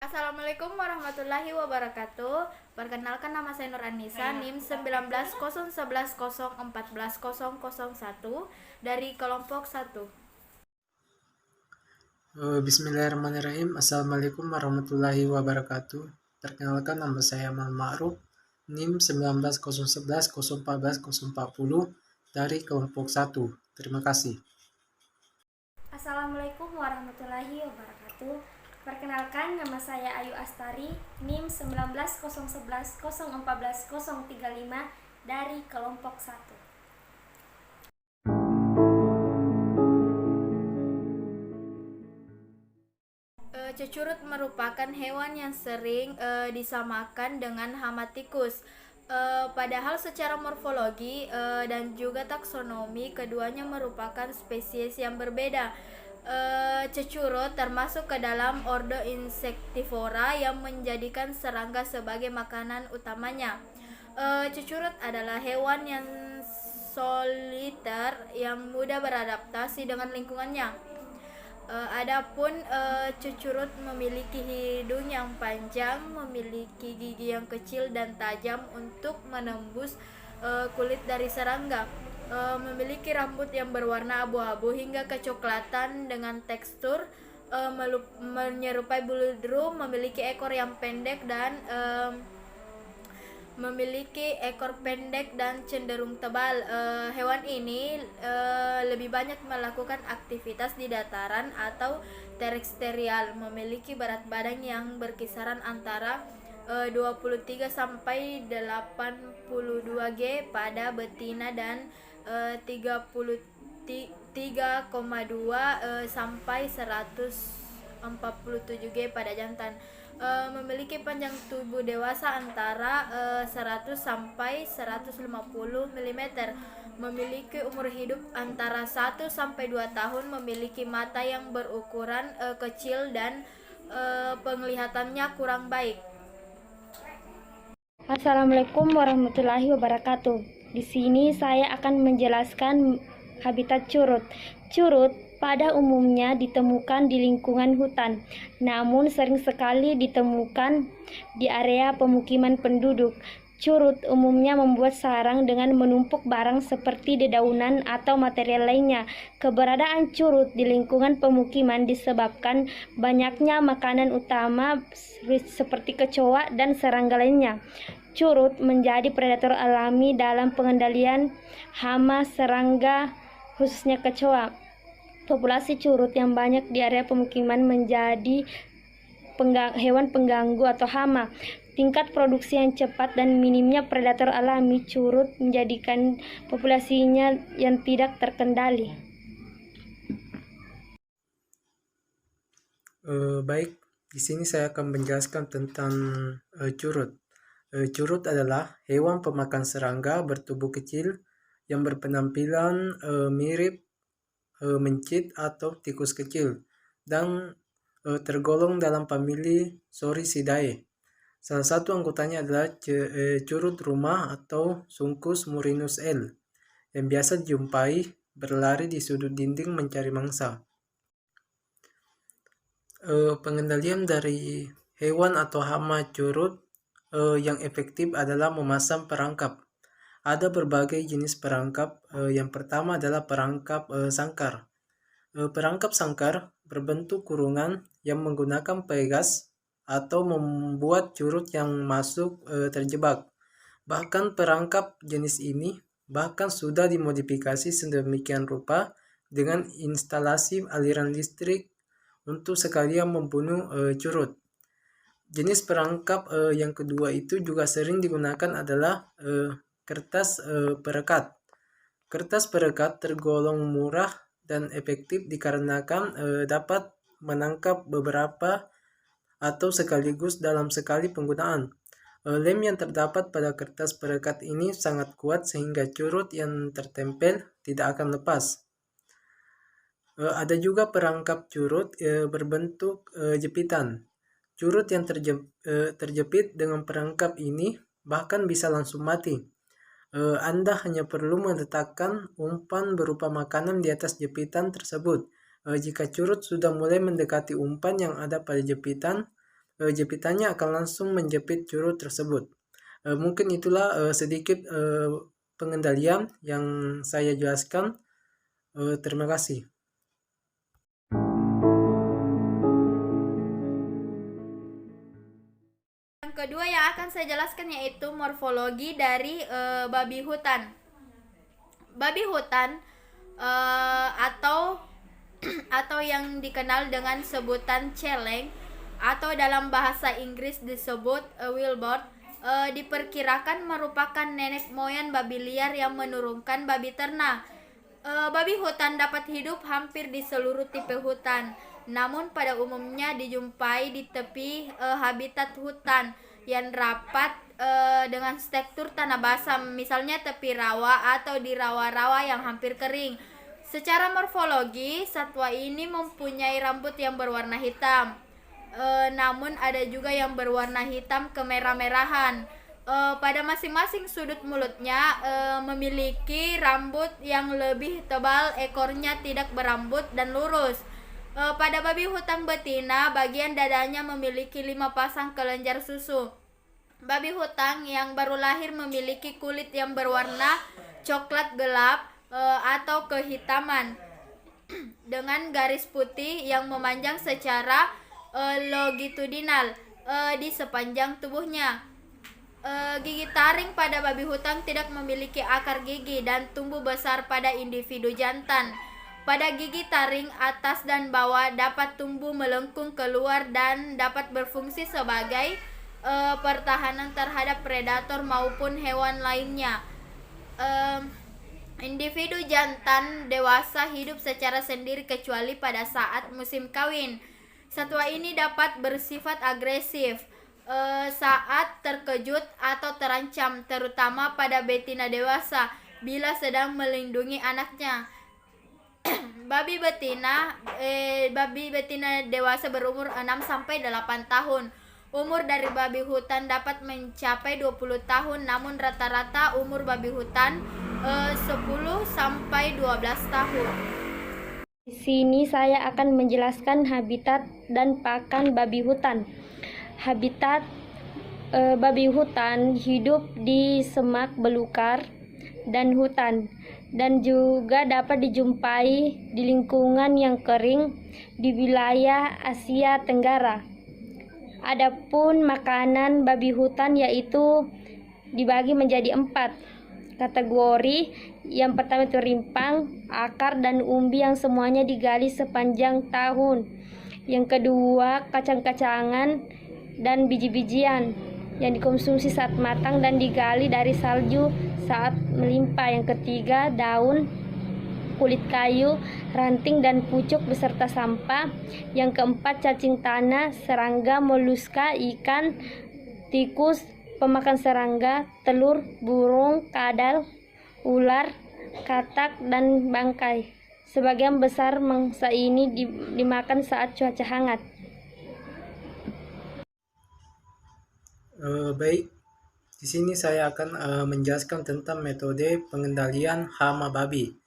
Assalamualaikum warahmatullahi wabarakatuh. Perkenalkan, nama saya Nur Anissa, NIM 19011101 dari kelompok 1. Bismillahirrahmanirrahim. Assalamualaikum warahmatullahi wabarakatuh. Perkenalkan, nama saya Amal Ma'ruf, NIM 1901101440 dari kelompok 1. Terima kasih. Assalamualaikum warahmatullahi wabarakatuh. Perkenalkan, nama saya Ayu Astari, NIM 190110144035 dari kelompok 1. Cecurut merupakan hewan yang sering disamakan dengan hama tikus. Padahal secara morfologi dan juga taksonomi keduanya merupakan spesies yang berbeda. Cecurut termasuk ke dalam ordo Insectivora yang menjadikan serangga sebagai makanan utamanya. Cecurut adalah hewan yang soliter yang mudah beradaptasi dengan lingkungannya. Adapun cecurut memiliki hidung yang panjang, memiliki gigi yang kecil dan tajam untuk menembus kulit dari serangga. Memiliki rambut yang berwarna abu-abu hingga kecoklatan dengan tekstur menyerupai bulu drum, memiliki ekor yang pendek dan cenderung tebal. Hewan ini lebih banyak melakukan aktivitas di dataran atau terestrial, memiliki berat badan yang berkisaran antara 23 sampai 82 g pada betina dan 3,2 sampai 147 g pada jantan. Memiliki panjang tubuh dewasa antara 100 sampai 150 mm. Memiliki umur hidup antara 1 sampai 2 tahun, memiliki mata yang berukuran kecil dan penglihatannya kurang baik. Assalamualaikum warahmatullahi wabarakatuh. Di sini saya akan menjelaskan habitat curut. Curut pada umumnya ditemukan di lingkungan hutan, namun sering sekali ditemukan di area pemukiman penduduk. Curut umumnya membuat sarang dengan menumpuk barang seperti dedaunan atau material lainnya. Keberadaan curut di lingkungan pemukiman disebabkan banyaknya makanan utama seperti kecoa dan serangga lainnya. Curut menjadi predator alami dalam pengendalian hama serangga, khususnya kecoa. Populasi curut yang banyak di area pemukiman menjadi hewan pengganggu atau hama. Tingkat produksi yang cepat dan minimnya predator alami curut menjadikan populasinya yang tidak terkendali. Baik, di sini saya akan menjelaskan tentang curut. Curut adalah hewan pemakan serangga bertubuh kecil yang berpenampilan mirip mencit atau tikus kecil dan tergolong dalam famili Soricidae. Salah satu anggotanya adalah curut rumah atau Suncus murinus L yang biasa dijumpai berlari di sudut dinding mencari mangsa. Pengendalian dari hewan atau hama curut yang efektif adalah memasang perangkap. Ada berbagai jenis perangkap. Yang pertama adalah perangkap sangkar. Perangkap sangkar berbentuk kurungan yang menggunakan pegas atau membuat curut yang masuk terjebak. Bahkan perangkap jenis ini bahkan sudah dimodifikasi sedemikian rupa dengan instalasi aliran listrik untuk sekalian membunuh curut. Jenis perangkap yang kedua itu juga sering digunakan adalah kertas perekat. Kertas perekat tergolong murah dan efektif dikarenakan dapat menangkap beberapa atau sekaligus dalam sekali penggunaan. Lem yang terdapat pada kertas perekat ini sangat kuat sehingga curut yang tertempel tidak akan lepas. Ada juga perangkap curut berbentuk jepitan. Curut yang terjepit dengan perangkap ini bahkan bisa langsung mati. Anda hanya perlu meletakkan umpan berupa makanan di atas jepitan tersebut. Jika curut sudah mulai mendekati umpan yang ada pada jepitan, jepitannya akan langsung menjepit curut tersebut. Mungkin itulah sedikit pengendalian yang saya jelaskan. Terima kasih. Yang kedua yang akan saya jelaskan yaitu morfologi dari babi hutan. Babi hutan atau atau yang dikenal dengan sebutan celeng atau dalam bahasa Inggris disebut wilbur, diperkirakan merupakan nenek moyang babi liar yang menurunkan babi ternak. Babi hutan dapat hidup hampir di seluruh tipe hutan, namun pada umumnya dijumpai di tepi habitat hutan yang rapat dengan struktur tanah basah, misalnya tepi rawa atau di rawa-rawa yang hampir kering. Secara morfologi, satwa ini mempunyai rambut yang berwarna hitam, namun ada juga yang berwarna hitam kemerah-merahan. Pada masing-masing sudut mulutnya memiliki rambut yang lebih tebal, ekornya tidak berambut dan lurus. Pada babi hutan betina, bagian dadanya memiliki 5 pasang kelenjar susu. Babi hutan yang baru lahir memiliki kulit yang berwarna coklat gelap atau kehitaman dengan garis putih yang memanjang secara longitudinal di sepanjang tubuhnya. Gigi taring pada babi hutan tidak memiliki akar gigi dan tumbuh besar pada individu jantan. Pada gigi taring atas dan bawah dapat tumbuh melengkung keluar dan dapat berfungsi sebagai pertahanan terhadap predator maupun hewan lainnya. Individu jantan dewasa hidup secara sendiri kecuali pada saat musim kawin. Satwa ini dapat bersifat agresif saat terkejut atau terancam, terutama pada betina dewasa bila sedang melindungi anaknya. Babi betina dewasa berumur 6-8 tahun. Umur dari babi hutan dapat mencapai 20 tahun, namun rata-rata umur babi hutan 10-12 tahun. Di sini saya akan menjelaskan habitat dan pakan babi hutan. Habitat babi hutan hidup di semak belukar dan hutan, dan juga dapat dijumpai di lingkungan yang kering di wilayah Asia Tenggara. Adapun makanan babi hutan yaitu dibagi menjadi 4 kategori. Yang pertama itu rimpang, akar, dan umbi yang semuanya digali sepanjang tahun. Yang kedua kacang-kacangan dan biji-bijian yang dikonsumsi saat matang dan digali dari salju saat melimpah. Yang ketiga daun, kulit kayu, ranting, dan pucuk beserta sampah. Yang keempat cacing tanah, serangga, moluska, ikan, tikus, pemakan serangga, telur, burung, kadal, ular, katak, dan bangkai. Sebagian besar mangsa ini dimakan saat cuaca hangat. Baik, di sini saya akan menjelaskan tentang metode pengendalian hama babi.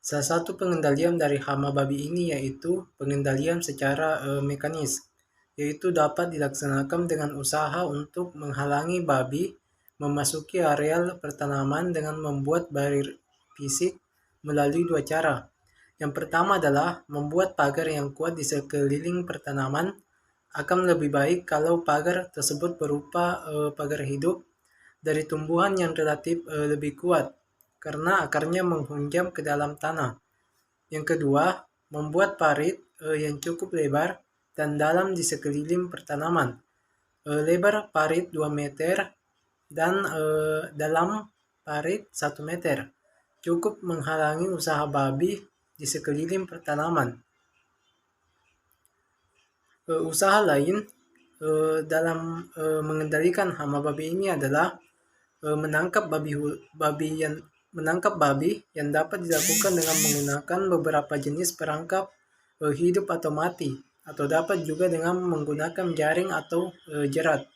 Salah satu pengendalian dari hama babi ini yaitu pengendalian secara mekanis, yaitu dapat dilaksanakan dengan usaha untuk menghalangi babi memasuki areal pertanaman dengan membuat barir fisik melalui 2 cara. Yang pertama adalah membuat pagar yang kuat di sekeliling pertanaman. Akan lebih baik kalau pagar tersebut berupa pagar hidup dari tumbuhan yang relatif lebih kuat karena akarnya menghunjam ke dalam tanah. Yang kedua, membuat parit yang cukup lebar dan dalam di sekeliling pertanaman. Lebar parit 2 meter dan dalam parit 1 meter. Cukup menghalangi usaha babi di sekeliling pertanaman. Usaha lain dalam mengendalikan hama babi ini adalah menangkap babi yang dapat dilakukan dengan menggunakan beberapa jenis perangkap hidup atau mati, atau dapat juga dengan menggunakan jaring atau jerat.